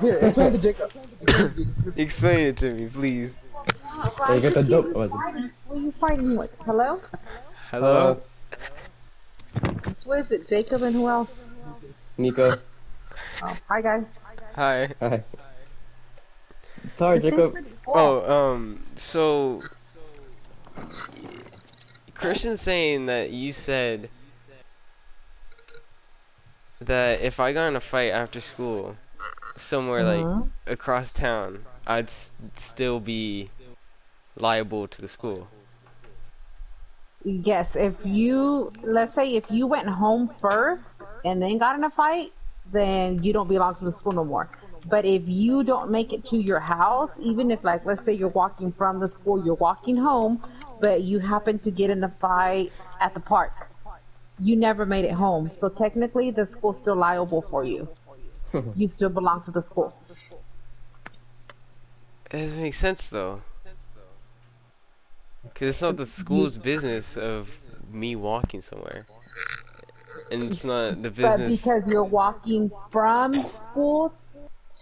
Here, explain to Jacob. Explain it to me, please. Hey, Why get the did you dope. be fighting? Who are you fighting with? Hello? Hello? Hello, Who is it? Jacob and who else? Nico. Oh, hi guys. Hi. Hi. Sorry, This is Jacob. pretty cool. So Christian's saying that you said that if I got in a fight after school somewhere like Uh-huh. across town, I'd still be liable to the school. Yes, if you, let's say if you went home first and then got in a fight, then you don't belong to the school no more. But if you don't make it to your house, even if like, let's say you're walking from the school, you're walking home, but you happen to get in the fight at the park, you never made it home. So technically the school's still liable for you. You still belong to the school. It doesn't make sense though, because it's not the You, school's business of me walking somewhere, and it's not the but business. because you're walking from school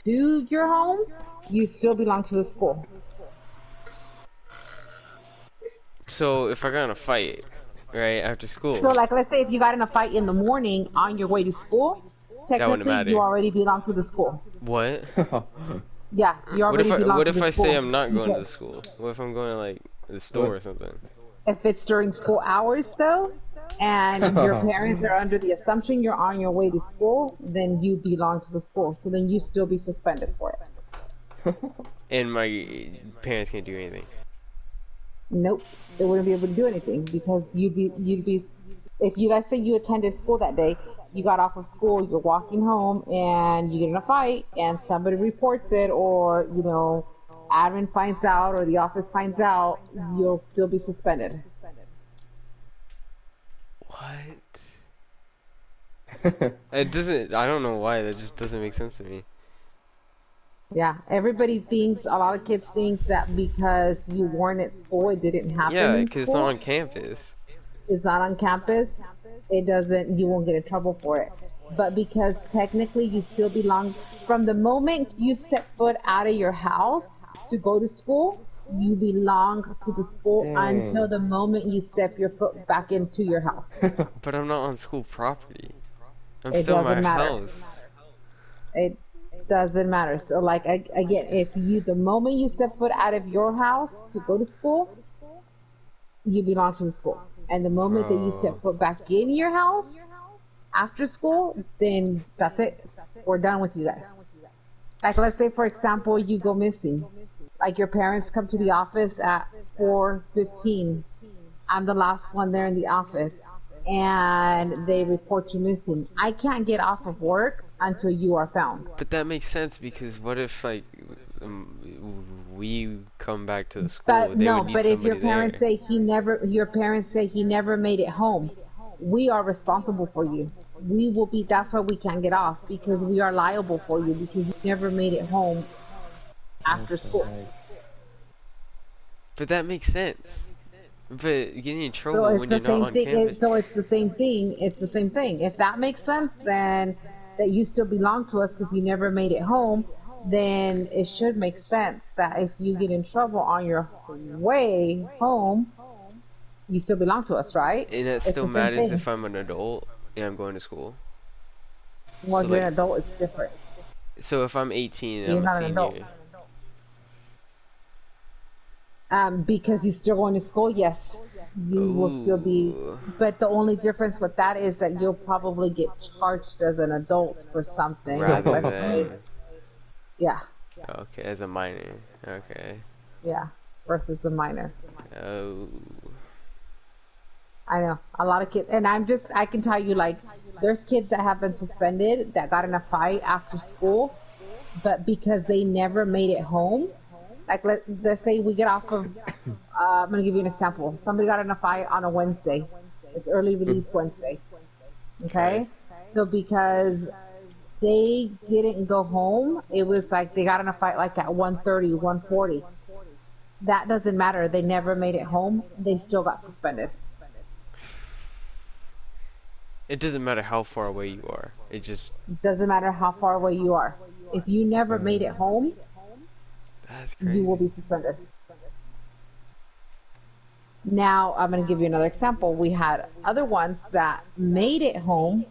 to your home, you still belong to the school. So if I got in a fight, right, after So, school, like, let's say if you got in a fight in the morning on your way to school, that wouldn't technically you matter. already belong to the school. What? Yeah, you What if already belong what to if the I say school. I'm not going to Because the school? What if I'm going to like the store What? or something? if it's during school hours, though, and your parents are under the assumption you're on your way to school, then you belong to the school. So then you still be suspended for it. And my parents can't do anything. Nope, they wouldn't be able to do anything because you'd be if you, let's say you attended school that day, you got off of school, you're walking home and you get in a fight and somebody reports it, or admin finds out or the office finds out, you'll still be suspended. What? It doesn't. I don't know why. That just doesn't make sense to me. Yeah, everybody thinks, a lot of kids think that because you weren't at school, it didn't happen Yeah, in because it's not school. on campus. It's not on campus, it doesn't, you won't get in trouble for it. But because technically you still belong, from the moment you step foot out of your house to go to school, you belong to the school until Dang. the moment you step your foot back into your house. But I'm not on school property. I'm It still in my doesn't matter. house. It doesn't matter. So, like, again, if you, the moment you step foot out of your house to go to school, you belong to the school. And the moment that you Oh. step foot back in your house after school, then that's it. We're done with you guys. Like, let's say, for example, you go missing. Like, your parents come to the office at 4:15. I'm the last one there in the office, and they report you missing. I can't get off of work until you are found. But that makes sense because what if like we come back to the school? But They would no, need but if somebody there. your parents say he never made it home, we are responsible for you. We will be, that's why we can't get off, because we are liable for you because you never made it home What after the school. heck? But that makes sense. But getting in So trouble it's when the you're not same on thing. campus. So it's the same thing. It's the same thing. If that makes sense, then that you still belong to us because you never made it home, then it should make sense that if you get in trouble on your way home, you still belong to us, right? And that It's still the same matters thing. if I'm an adult and I'm going to school. Well, So if you're like, an adult, it's different. so if I'm 18 and You're I'm a not an adult. senior, Because you're still going to school, yes, you will still be. ooh, But the only difference with that is that you'll probably get charged as an adult for something. Like, rather let's say, than yeah, okay as a minor. Okay. yeah, versus a minor. Oh, I know a lot of kids, and I can tell you, like, there's kids that have been suspended that got in a fight after school, but because they never made it home. Like, let's say we get off of, I'm gonna give you an example. Somebody got in a fight on a Wednesday. It's early release Wednesday. okay. Okay, so because they didn't go home, it was like they got in a fight like at 1:30, 1:40. That doesn't matter. They never made it home. They still got suspended. It doesn't matter how far away you are. It just Doesn't matter how far away you are. If you never made it home, That's you will crazy. be suspended. Now, I'm going to give you another example. We had other ones that made it home.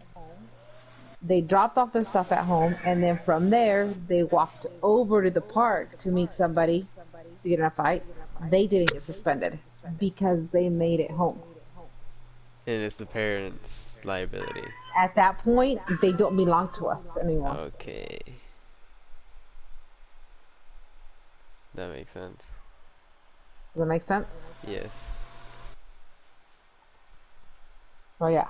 They dropped off their stuff at home, and then from there, they walked over to the park to meet somebody to get in a fight. They didn't get suspended because they made it home. And it's the parents' liability. At that point, they don't belong to us anymore. Okay. That makes sense. Does that make sense? Yes. So yeah,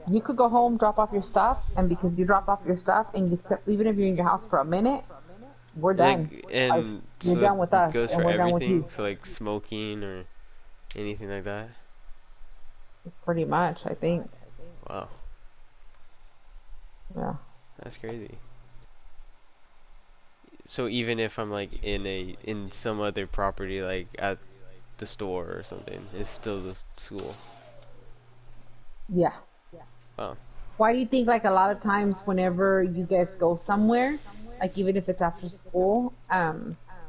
you could go home, drop off your stuff, and because you dropped off your stuff and you step, even if you're in your house for a minute, we're done. And You're so done with it us, goes and for we're done with everything. you. So like smoking or anything like that. Pretty much, I think. Wow, Yeah. that's crazy. So even if I'm like in some other property, like at the store or something, it's still the school. Yeah. Wow. Why do you think, like, a lot of times whenever you guys go somewhere, like even if it's after school,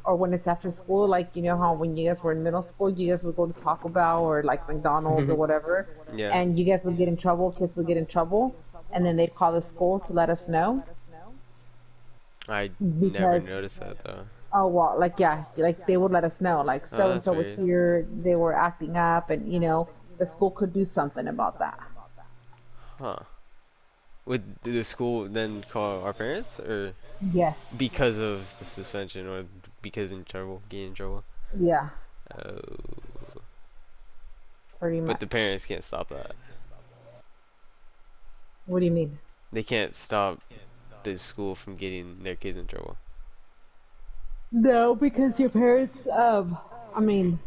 or when it's after school, like, you know how when you guys were in middle school, you guys would go to Taco Bell or like McDonald's or whatever, Yeah. and you guys would get in trouble, kids would get in trouble, and then they'd call the school to let us know. I never Because, noticed that though. oh, well, like, yeah, like they would let us know, like, Oh, so and that's so was weird. here, they were acting up, and, you know, the school could do something about that. Huh. Would the school then call our parents, or Yes. because of the suspension, or because getting in trouble? Yeah, Oh. pretty much. But the parents can't stop that. What do you mean? They can't stop the school from getting their kids in trouble. No, because your parents, I mean,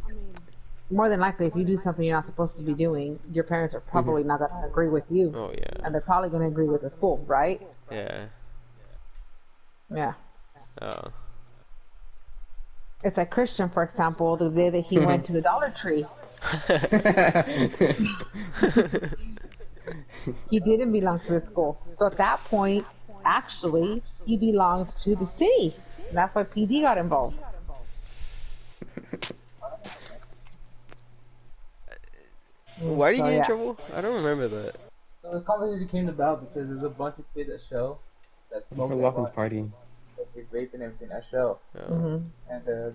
more than likely, if you do something you're not supposed to be doing, your parents are probably not going to agree with you. Oh yeah. And they're probably going to agree with the school, right? Yeah. Yeah. Oh. It's like Christian, for example, the day that he went to the Dollar Tree, he didn't belong to the school. So at that point, actually, he belonged to the city. And that's why PD got involved. Why do you So, get in yeah. trouble? I don't remember that. So the conversation came about because there's a bunch of kids at show that smoke For that Lawson's bunch, party. that they vape and everything at show, Oh. and they're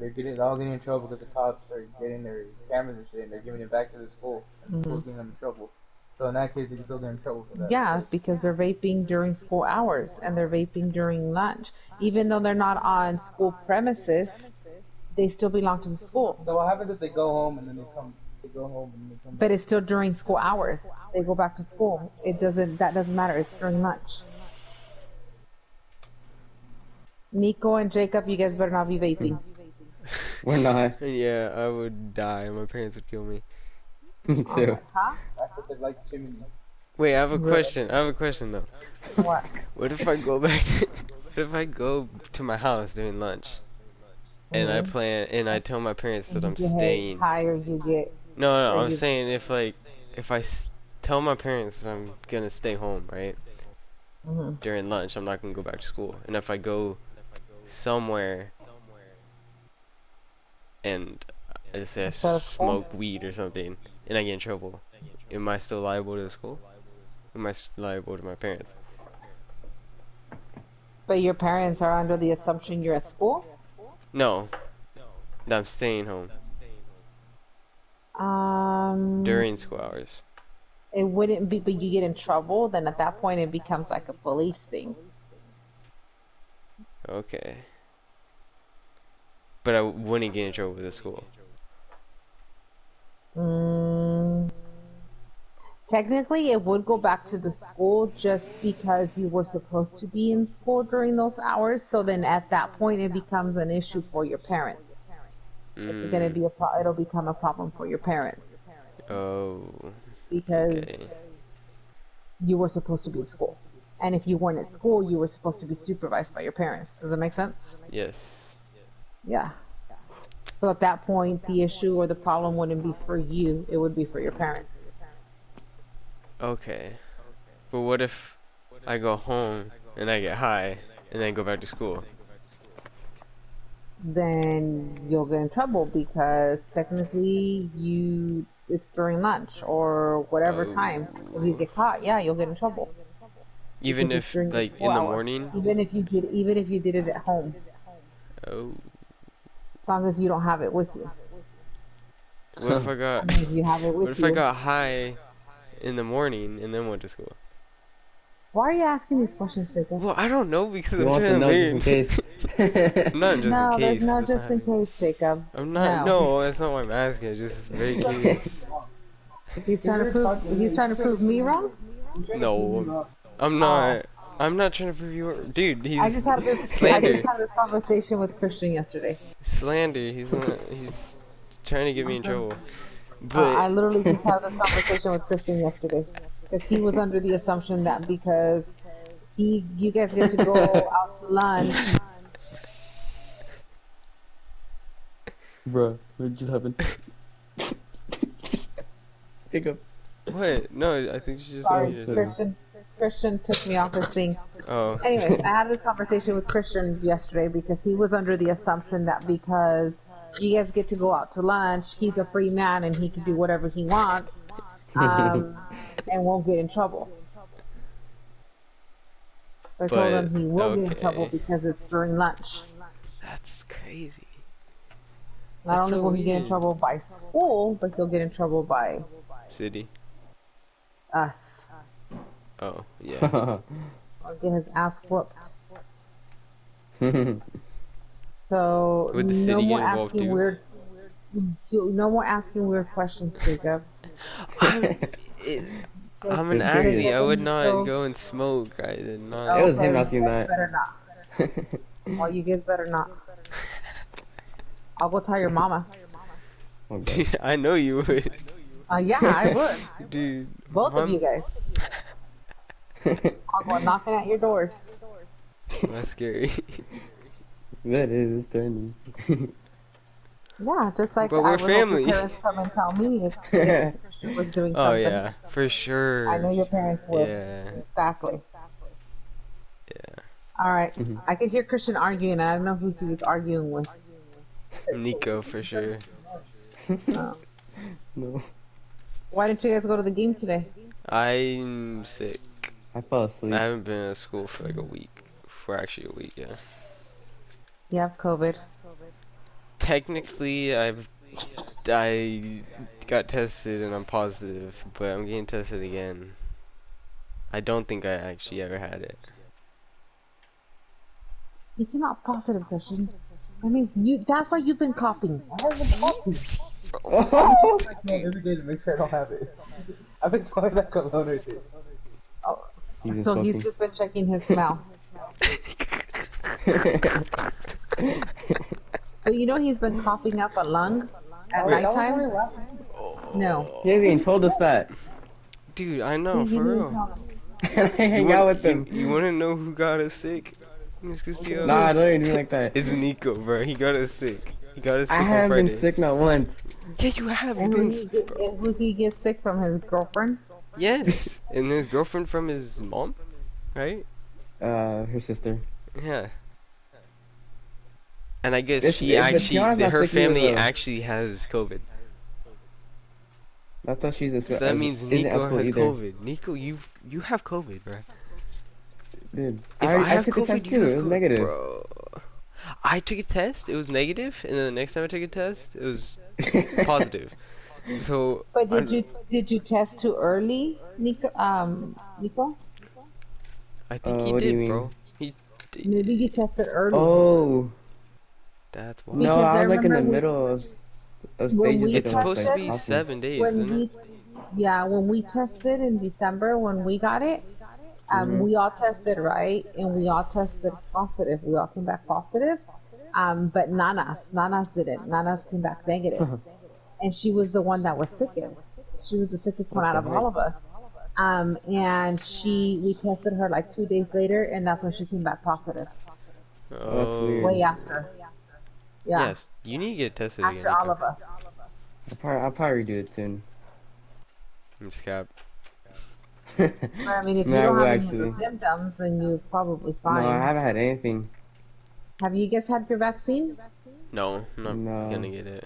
all getting in trouble because the cops are getting their cameras and shit, and they're giving it back to the school, and the school's getting them in trouble. So in that case, they can still get in trouble for that. Yeah, because they're vaping during school hours and they're vaping during lunch. Even though they're not on school premises, they still belong to the school. So what happens if they go home and then they go home and they come But it's still during school hours. They go back to school. That doesn't matter. It's during lunch. Nico and Jacob, you guys better not be vaping. We're not. Yeah, I would die. My parents would kill me. Me too. Huh? I said they like chimney. Wait, I have a question. I have a question though. What? What if I go back to, what if I go to my house during lunch and I tell my parents that I'm You get staying. higher, you get. No, or I'm you- saying if I tell my parents that I'm gonna stay home, right? Mhm. During lunch, I'm not gonna go back to school. And if I go somewhere and I just say I Instead of school? smoke weed or something and I get in trouble, am I still liable to the school? Am I liable to my parents? But your parents are under the assumption you're at school? No, that I'm staying home Um, during school hours. It wouldn't be, but you get in trouble, then at that point it becomes like a police thing. Okay. But I wouldn't get in trouble with the school. Technically, it would go back to the school just because you were supposed to be in school during those hours. So then at that point, it becomes an issue for your parents. It's going to be it'll become a problem for your parents Oh. because Okay. you were supposed to be in school. And if you weren't at school, you were supposed to be supervised by your parents. Does that make sense? Yes. Yeah. So at that point, the issue or the problem wouldn't be for you, it would be for your parents. Okay. But what if I go home and I get high and then go back to school? then you'll get in trouble because technically it's during lunch or whatever time. If you get caught, yeah, you'll get in trouble. Even Because it's if during like school in the hours. morning. Even if you did it at home, Oh. as long as you don't have it with you. What if I got? If you have it with What if you. I got high in the morning and then went to school? Why are you asking these questions, Jacob? Well, I don't know because He I'm wants to trying to know just in learn. case. Not just No, in there's case. no 'cause it's just in not- case, Jacob. I'm not. No, that's not why I'm asking. I'm just very curious. He's trying to prove. He's trying to prove me wrong. No, I'm not. I'm not trying to prove you. Dude, he's I just had this. slander. I just had this conversation with Christian yesterday. Slander. He's trying to get me in trouble. I But literally just had this conversation with Christian yesterday because he was under the assumption that because you guys get to go out to lunch. Bro, what just happened? Jacob. what? No, I think she just Sorry, told me to say. Christian took me off his thing. Oh. Anyways, I had this conversation with Christian yesterday because he was under the assumption that because you guys get to go out to lunch, he's a free man and he can do whatever he wants, and won't get in trouble. So I told him he will get in trouble okay. because it's during lunch. That's crazy. Not That's only so will he get in weird. trouble by school, but he'll get in trouble by City. us. Oh, yeah. Or get his ass whooped. So Would the no city more get involved asking too? weird. No more asking weird questions, Jacob. I'm an It's athlete. curious. I would not go and smoke. I did not. It was Okay, him you asking guys that. Better not. Oh, you guys better not. I'll go tell your mama. Oh, God. Dude, I know you would. Yeah, I would. Dude. Both of you guys. I'll go knocking at your doors. That's scary. That is turning. Yeah, just like But I we're would hope family. your parents come and tell me if Christian was doing Oh, something. yeah. For sure. I know your parents would. Yeah. Exactly. Yeah. All right. Mhm. I could hear Christian arguing, and I don't know who he was arguing with. Nico, for sure. No. Why didn't you guys go to the game today? I'm sick. I fell asleep. I haven't been at school for like a week. For actually a week, yeah. You have COVID. Technically, I got tested and I'm positive, but I'm getting tested again. I don't think I actually ever had it. You came out positive, Christian. That means that's why you've been coughing. Why have you been coughing? Oh! I smell every day to make sure I don't have it. I've been smelling that cologne right there. Oh, He's so just he's just been checking his smell. But you know he's been coughing up a lung at Wait, nighttime? No. He hasn't even told us that. Dude, I know, You for didn't real. tell him. I hang out with him. You wanna know who got us sick? Miss Castillo? Nah, don't even do like that. It's Nico, bro. He got us sick. He got us sick I on haven't Friday. been sick not once. Yeah, you have. And You've been who he gets sick from? His girlfriend? Yes, and his girlfriend from his mom, right? Her sister. Yeah. And I guess It's- she but actually, Tiana's not her sick either, family though. actually has COVID. I thought she's a So that means isn't Nico at school has either. COVID. Nico, you have COVID, bro. Dude, If I have took a COVID, test you too. have It was COVID, negative. Bro. I took a test. It was negative, and then the next time I took a test, it was positive. So. But did you test too early, Nico? Nico? I think he what do you did, mean? bro. He did. Maybe you tested early. Oh. That's why. No, Because I was like in the remember middle of when stages. we It's of, supposed to like, be coughing. 7 days, when isn't it? when we tested in December when we got it, Mhm. we all tested right, and we all tested positive. We all came back positive, but Nanas didn't. Nanas came back negative, and she was the one that was sickest. She was the sickest one out of all of us. And we tested her like 2 days later, and that's when she came back positive. Oh. weird. Way after. Yeah, Yes, you need to get tested after again. all Nico. of us. I'll probably redo it soon. It's cap. But, I mean, if you No, don't have any actually. of the symptoms, then you're probably fine. No, I haven't had anything. Have you guys had your vaccine? No, I'm not No. gonna get it.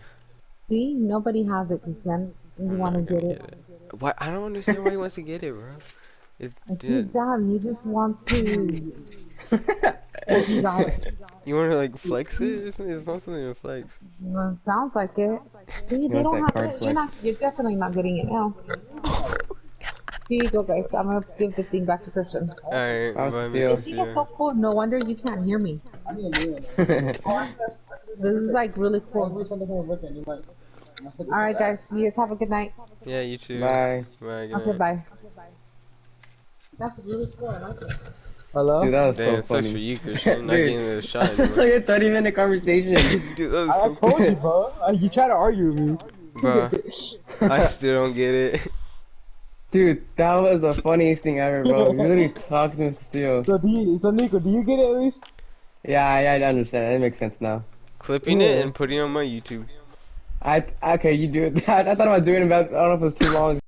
See, nobody has it, Christian. You I'm want to not gonna get it. Why? I don't understand why he wants to get it, bro. It, Like, he's dumb. He just wants to. If he got it. you want to like flex it? It's not something to flex. Well, sounds like it. See, they wants don't that have card it. You're definitely not getting it now. Here you go, guys. I'm gonna give the thing back to Christian. Alright, I'll bye, steal. Miss See, that's Lucia. so cool. No wonder you can't hear me. This is like really cool. Alright, guys. You guys have a good night. Yeah, you too. Bye. Bye. Good Okay, night. bye. That's really cool. I like it. Hello? Dude, that was Damn, so it sucks for funny. you, Christian. Not Dude. getting the shot Like anymore. a 30-minute conversation. Dude, that was I so told you, bro. You try to argue with me. Bro, I still don't get it. Dude, that was the funniest thing ever, bro. We literally talked to Steel. So Nico, do you get it at least? Yeah, I understand. That makes sense now. Clipping it and putting it on my YouTube. Okay, you do it. I thought about doing it, but I don't know if it was too long.